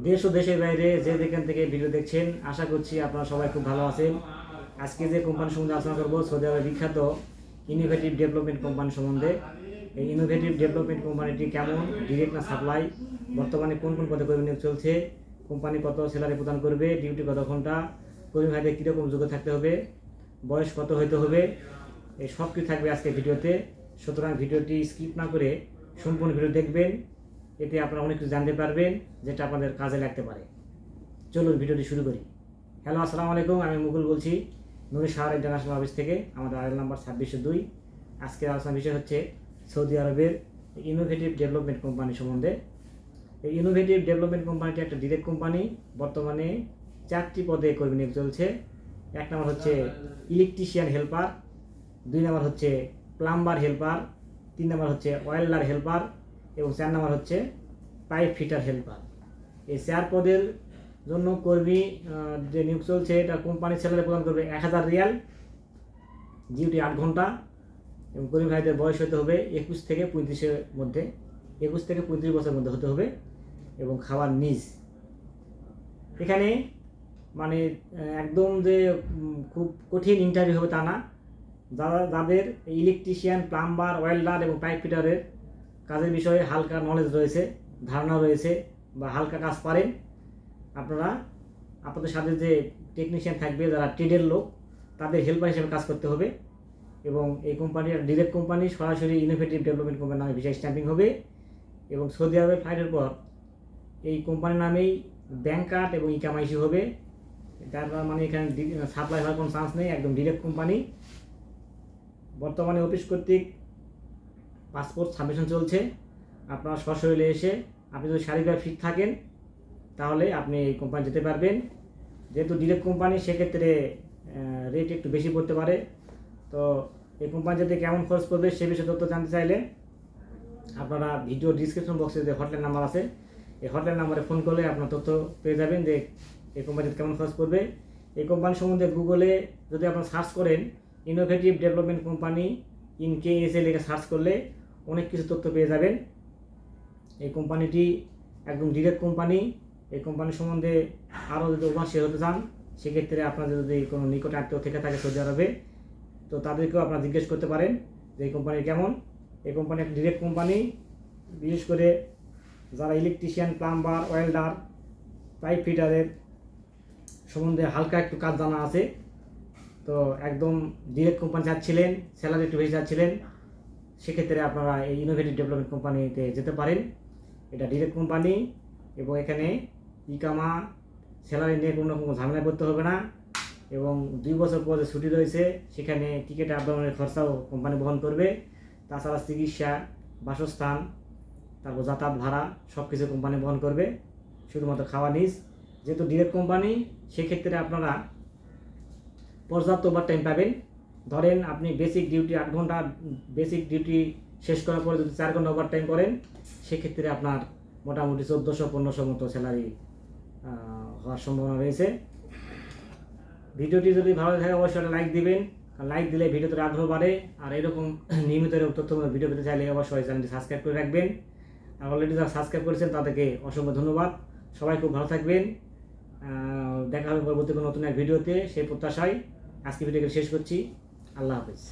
দেশ ও দেশের বাইরে যে যেখান থেকে ভিডিও দেখছেন, আশা করছি আপনারা সবাই খুব ভালো আছেন। আজকে যে কোম্পানি সম্বন্ধে আলোচনা করবো, সৌদি আরবের বিখ্যাত ইনোভেটিভ ডেভেলপমেন্ট কোম্পানি সম্বন্ধে। এই ইনোভেটিভ ডেভেলপমেন্ট কোম্পানিটি কেমন, ডিরেক্ট না সাপ্লাই, বর্তমানে কোন কোন পদে কর্মী নিয়োগ চলছে, কোম্পানি কত স্যালারি প্রদান করবে, ডিউটি কত ঘন্টা, কর্মী ভাইদের কীরকম যোগ্য থাকতে হবে, বয়স কত হইতে হবে, এই সব কিছু থাকবে আজকে ভিডিওতে। সুতরাং ভিডিওটি স্কিপ না করে সম্পূর্ণ ভিডিও দেখবেন, এতে আপনারা অনেক কিছু জানতে পারবেন যেটা আপনাদের কাজে লাগতে পারে। চলুন ভিডিওটি শুরু করি। হ্যালো, আসসালামু আলাইকুম, আমি মুকুল বলছি নুরি শাহর ইন্টারন্যাশনাল অফিস থেকে। আমাদের আইএল নাম্বার 2602। আজকের আলোচনার বিষয় হচ্ছে সৌদি আরবের ইনোভেটিভ ডেভেলপমেন্ট কোম্পানি সম্বন্ধে। এই ইনোভেটিভ ডেভেলপমেন্ট কোম্পানিটি একটা ডিরেক্ট কোম্পানি। বর্তমানে 4টি পদে কর্মী নিয়োগ চলছে। 1 নম্বর হচ্ছে ইলেকট্রিশিয়ান হেল্পার, 2 নম্বর হচ্ছে প্লাম্বার হেল্পার, 3 নম্বর হচ্ছে ওয়েল্ডার হেল্পার এবং 4 নম্বর হচ্ছে পাইপ ফিটার হেল্পার। এই 4 পদের জন্য কর্মী যে নিয়োগ চলছে, এটা কোম্পানি স্যালারি প্রদান করবে 1000 রিয়াল, ডিউটি 8 ঘন্টা এবং কর্মী ভাইদের বয়স হতে হবে 21 থেকে 35-এর মধ্যে, 21 থেকে 35 বছরের মধ্যে হতে হবে এবং খাওয়ার নিজ। এখানে মানে একদম যে খুব কঠিন ইন্টারভিউ হবে তা না। যাদের ইলেকট্রিশিয়ান, প্লাম্বার, ওয়েল্ডার এবং পাইপ ফিটারের কাজের বিষয়ে হালকা নলেজ রয়েছে, ধারণা রয়েছে বা হালকা কাজ পারেন, আপনারা আপনাদের সাথে যে টেকনিশিয়ান থাকবে যারা ট্রেডের লোক, তাদের হেল্পার হিসেবে কাজ করতে হবে। এবং এই কোম্পানির ডিরেক্ট কোম্পানি, সরাসরি ইনোভেটিভ ডেভেলপমেন্ট কোম্পানি নামে ভিসা স্ট্যাম্পিং হবে এবং সৌদি আরবে ফ্লাইটের পর এই কোম্পানির নামেই ব্যাংক কার্ড এবং ইকামা ইস্যু হবে। তার মানে এখানে সাপ্লাই হওয়ার কোনো চান্স নেই, একদম ডিরেক্ট কোম্পানি। বর্তমানে অফিস কর্তৃক পাসপোর্ট সাবমিশন চলছে। আপনারা সশরীরে এসে আপনি যদি শারীরিকভাবে ফিট থাকেন তাহলে আপনি এই কোম্পানি যেতে পারবেন। যেহেতু ডিরেক্ট কোম্পানি, সেক্ষেত্রে রেট একটু বেশি পড়তে পারে। তো এই কোম্পানি যাতে কেমন খরচ পড়বে সে বিষয়ে তথ্য জানতে চাইলে আপনারা ভিডিও ডিসক্রিপশন বক্সে যে হটলাইন নাম্বার আছে, এই হটলাইন নাম্বারে ফোন করলে আপনার তথ্য পেয়ে যাবেন যে এই কোম্পানিতে কেমন খরচ পড়বে। এই কোম্পানি সম্বন্ধে গুগলে যদি আপনারা সার্চ করেন, innovative development company in KSA লিখে সার্চ করলে অনেক কিছু তথ্য পেয়ে যাবেন। এই কোম্পানিটি একদম ডিরেক্ট কোম্পানি। এই কোম্পানি সম্বন্ধে আরও যদি অভিজ্ঞ হতে চান, সেক্ষেত্রে আপনাদের যদি কোনো নিকট আত্মীয় থেকে থাকে সৌদি আরবে, তো তাদেরকেও আপনারা জিজ্ঞেস করতে পারেন যে এই কোম্পানি কেমন। এই কোম্পানি একটা ডিরেক্ট কোম্পানি। বিশেষ করে যারা ইলেকট্রিশিয়ান, প্লাম্বার, ওয়েল্ডার, পাইপ ফিটারের সম্বন্ধে হালকা একটু কাজ জানা আছে, তো একদম ডিরেক্ট কোম্পানি চাচ্ছিলেন, স্যালারি একটু বেশি চাচ্ছিলেন, সেক্ষেত্রে আপনারা এই ইনোভেটিভ ডেভেলপমেন্ট কোম্পানিতে যেতে পারেন। এটা ডিরেক্ট কোম্পানি এবং এখানে ইকামা, স্যালারি নিয়ে কোনো রকম ঝামেলা করতে হবে না। এবং 2 বছর পর যে ছুটি রয়েছে, সেখানে টিকিট আপ ডাউনের খরচাও কোম্পানি বহন করবে। তাছাড়া চিকিৎসা, বাসস্থান, তারপর যাতায়াত ভাড়া সব কিছু কোম্পানি বহন করবে, শুধুমাত্র খাওয়া নিজ। যেহেতু ডিরেক্ট কোম্পানি, সেক্ষেত্রে আপনারা পর্যাপ্ত ওভার টাইম পাবেন। ধরেন আপনি বেসিক ডিউটি 8 ঘন্টা, বেসিক ডিউটি শেষ করার পরে যদি 4 ঘন্টা ওভার টাইম করেন, সেক্ষেত্রে আপনার মোটামুটি 1400-1500 মতো স্যালারি হওয়ার সম্ভাবনা রয়েছে। ভিডিওটি যদি ভালো থাকে অবশ্যই একটা লাইক দিবেন, লাইক দিলে ভিডিওতে আগ্রহ বাড়ে। আর এরকম নিয়মিত তথ্যমূলক ভিডিও পেতে চাইলে অবশ্যই চ্যানেলটি সাবস্ক্রাইব করে রাখবেন। আর অলরেডি যারা সাবস্ক্রাইব করেছেন তাদেরকে অসংখ্য ধন্যবাদ। সবাই খুব ভালো থাকবেন। দেখা হবে পরবর্তী কোনো নতুন এক ভিডিওতে, সেই প্রত্যাশায় আজকে ভিডিওকে শেষ করছি। আল্লাহ হাফেজ।